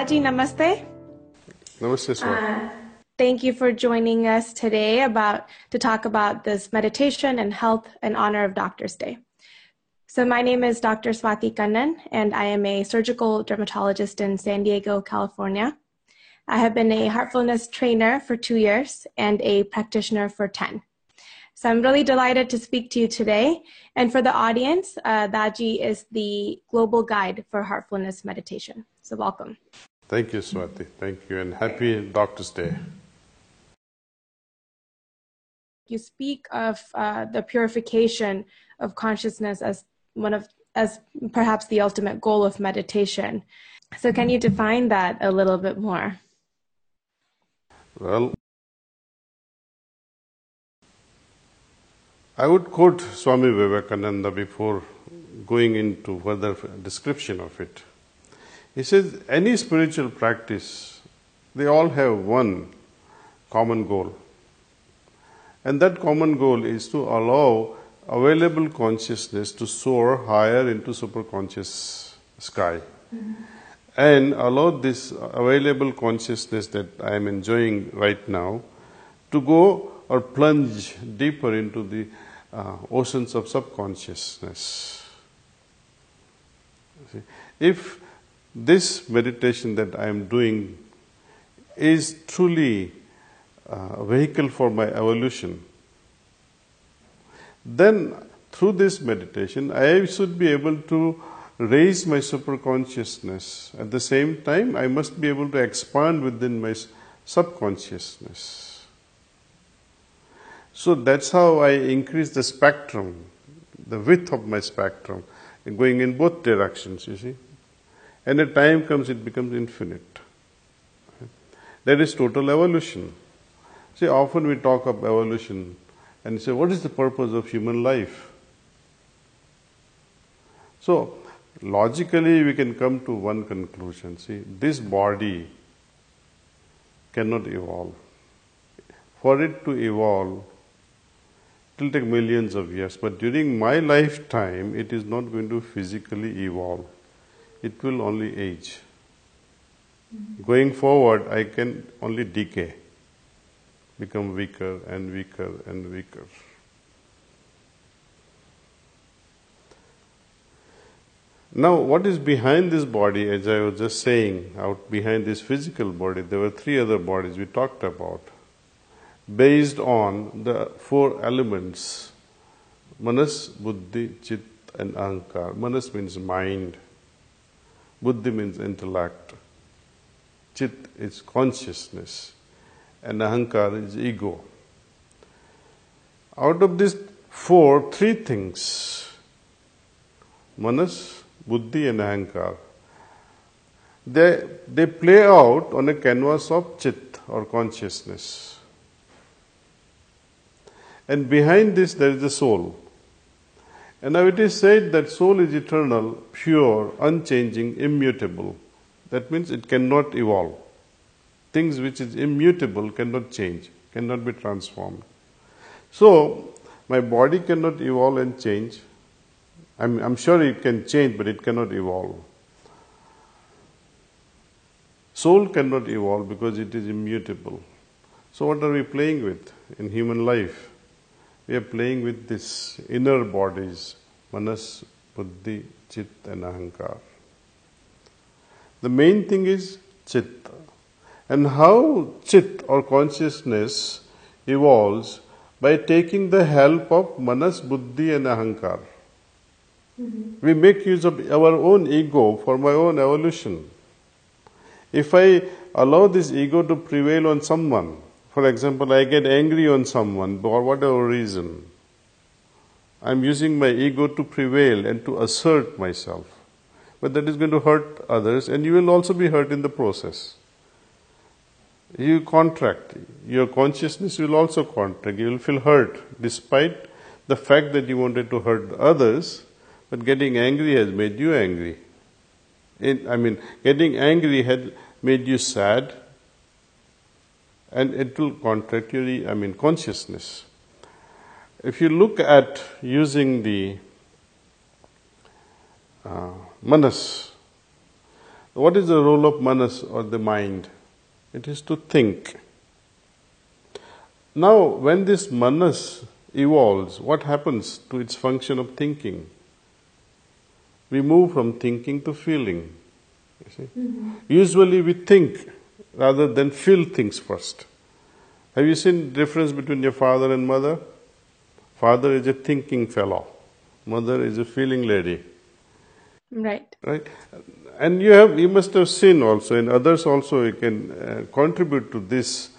Daji, namaste. Namaste, Swati. Thank you for joining us today to talk about this meditation and health in honor of Doctor's Day. So my name is Dr. Swati Kannan, and I am a surgical dermatologist in San Diego, California. I have been a Heartfulness trainer for 2 years and a practitioner for 10. So I'm really delighted to speak to you today. And for the audience, Daji is the global guide for Heartfulness meditation. So welcome. Thank you, Swati. Thank you, and happy Doctor's Day. You speak of the purification of consciousness as perhaps the ultimate goal of meditation. So can you define that a little bit more? Well, I would quote Swami Vivekananda before going into further description of it. He says, any spiritual practice, they all have one common goal. And that common goal is to allow available consciousness to soar higher into superconscious sky. Mm-hmm. And allow this available consciousness that I am enjoying right now to go or plunge deeper into the oceans of subconsciousness. See? If this meditation that I am doing is truly a vehicle for my evolution, then through this meditation I should be able to raise my superconsciousness. At the same time, I must be able to expand within my subconsciousness. So that's how I increase the spectrum, the width of my spectrum, going in both directions, you see. And a time comes, it becomes infinite. That is total evolution. See, often we talk of evolution and say, what is the purpose of human life? So, logically we can come to one conclusion. See, this body cannot evolve. For it to evolve, it will take millions of years. But during my lifetime, it is not going to physically evolve. It will only age. Mm-hmm. Going forward, I can only decay, become weaker and weaker and weaker. Now, what is behind this body, as I was just saying, out behind this physical body, there were 3 other bodies we talked about, based on the 4 elements, Manas, Buddhi, Chit and Ahankar. Manas means mind, Buddhi means intellect, Chit is consciousness, and Ahankar is ego. Out of these 4, 3 things, Manas, Buddhi and Ahankar, they play out on a canvas of Chit or consciousness. And behind this there is the soul. And now it is said that soul is eternal, pure, unchanging, immutable. That means it cannot evolve. Things which is immutable cannot change, cannot be transformed. So, my body cannot evolve and change. I'm sure it can change, but it cannot evolve. Soul cannot evolve because it is immutable. So what are we playing with in human life? We are playing with these inner bodies, Manas, Buddhi, Chit and Ahankar. The main thing is Chit. And how Chit or consciousness evolves by taking the help of Manas, Buddhi and Ahankar. Mm-hmm. We make use of our own ego for my own evolution. If I allow this ego to prevail on someone, for example, I get angry on someone for whatever reason, I'm using my ego to prevail and to assert myself. But that is going to hurt others, and you will also be hurt in the process. You contract. Your consciousness will also contract. You will feel hurt despite the fact that you wanted to hurt others, but getting angry has made you angry. Getting angry had made you sad, and it will contract your consciousness. If you look at using the Manas, What is the role of manas or the mind? It is to think. Now, when this manas evolves, what happens to its function of thinking? We move from thinking to feeling. You see? Usually we think rather than feel things first. Have you seen the difference between your father and mother? Father is a thinking fellow. Mother is a feeling lady. Right. Right? And you must have seen also, and others also you can contribute to this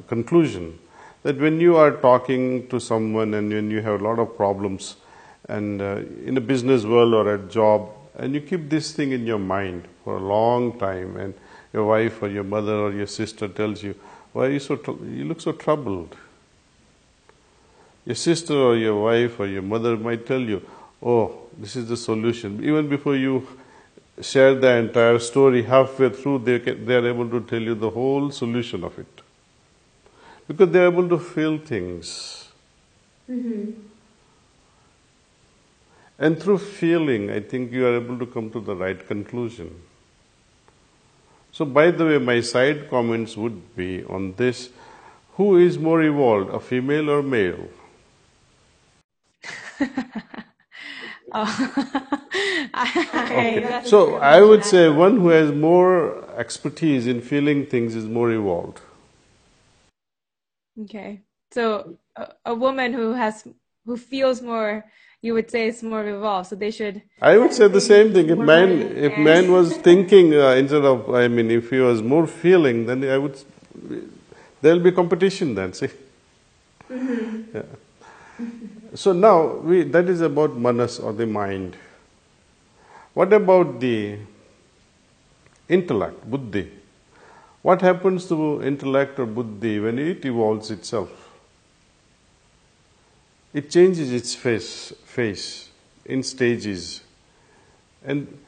conclusion, that when you are talking to someone and when you have a lot of problems, and in a business world or at job, and you keep this thing in your mind for a long time, and your wife or your mother or your sister tells you, why are you look so troubled? Your sister or your wife or your mother might tell you, oh, this is the solution. Even before you share the entire story, halfway through they are able to tell you the whole solution of it. Because they are able to feel things. And through feeling, I think you are able to come to the right conclusion. So by the way, my side comments would be on this: who is more evolved, a female or male? Okay. So I would say one who has more expertise in feeling things is more evolved. Okay. So a woman who feels more, you would say, is more evolved. So they should. I would say the same thing. If man was thinking instead of, if he was more feeling, then there will be competition then. See. Yeah. So now that is about manas or the mind. What about the intellect, buddhi? What happens to intellect or buddhi when it evolves itself? It changes its face in stages, and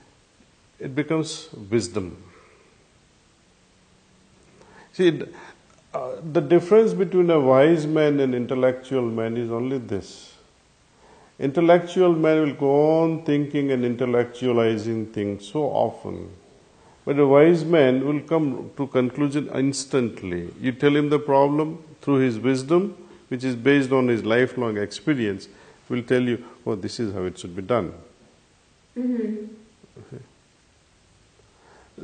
it becomes wisdom. See, the difference between a wise man and intellectual man is only this. Intellectual man will go on thinking and intellectualizing things so often. But a wise man will come to conclusion instantly. You tell him the problem through his wisdom, which is based on his lifelong experience, will tell you, oh, this is how it should be done. Okay.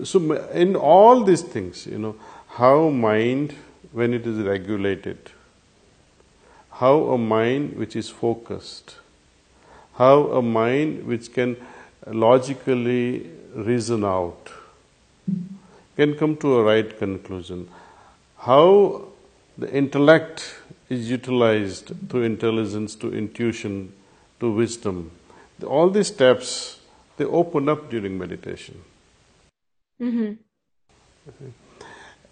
So in all these things, how mind, when it is regulated, how a mind which is focused, how a mind which can logically reason out, can come to a right conclusion, how the intellect is utilized through intelligence, to intuition, to wisdom. All these steps, they open up during meditation. Okay.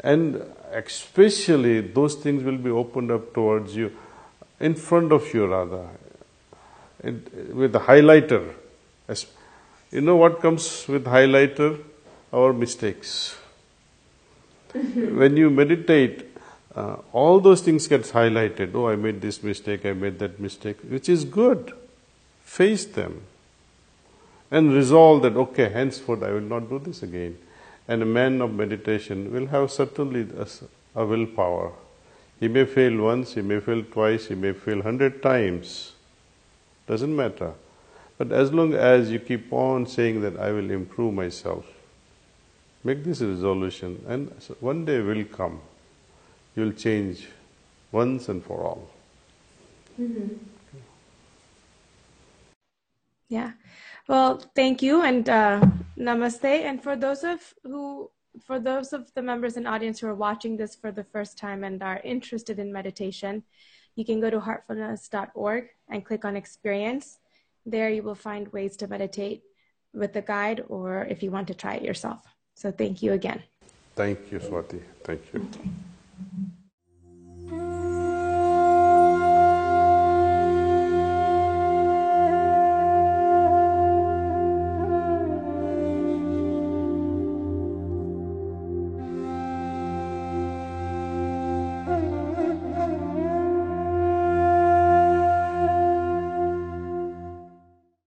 And especially those things will be opened up towards you, in front of you rather, with a highlighter. You know what comes with highlighter? Our mistakes. When you meditate, all those things get highlighted. Oh, I made this mistake, I made that mistake, which is good. Face them and resolve that, okay, henceforth I will not do this again. And a man of meditation will have certainly a willpower. He may fail once, he may fail twice, he may fail 100 times. Doesn't matter. But as long as you keep on saying that I will improve myself, make this a resolution, and one day will come. You will change once and for all. Yeah. Well, thank you, and namaste. And for those of the members and audience who are watching this for the first time and are interested in meditation, you can go to heartfulness.org and click on experience. There you will find ways to meditate with the guide, or if you want to try it yourself. So thank you again. Thank you, Swati. Thank you. Okay.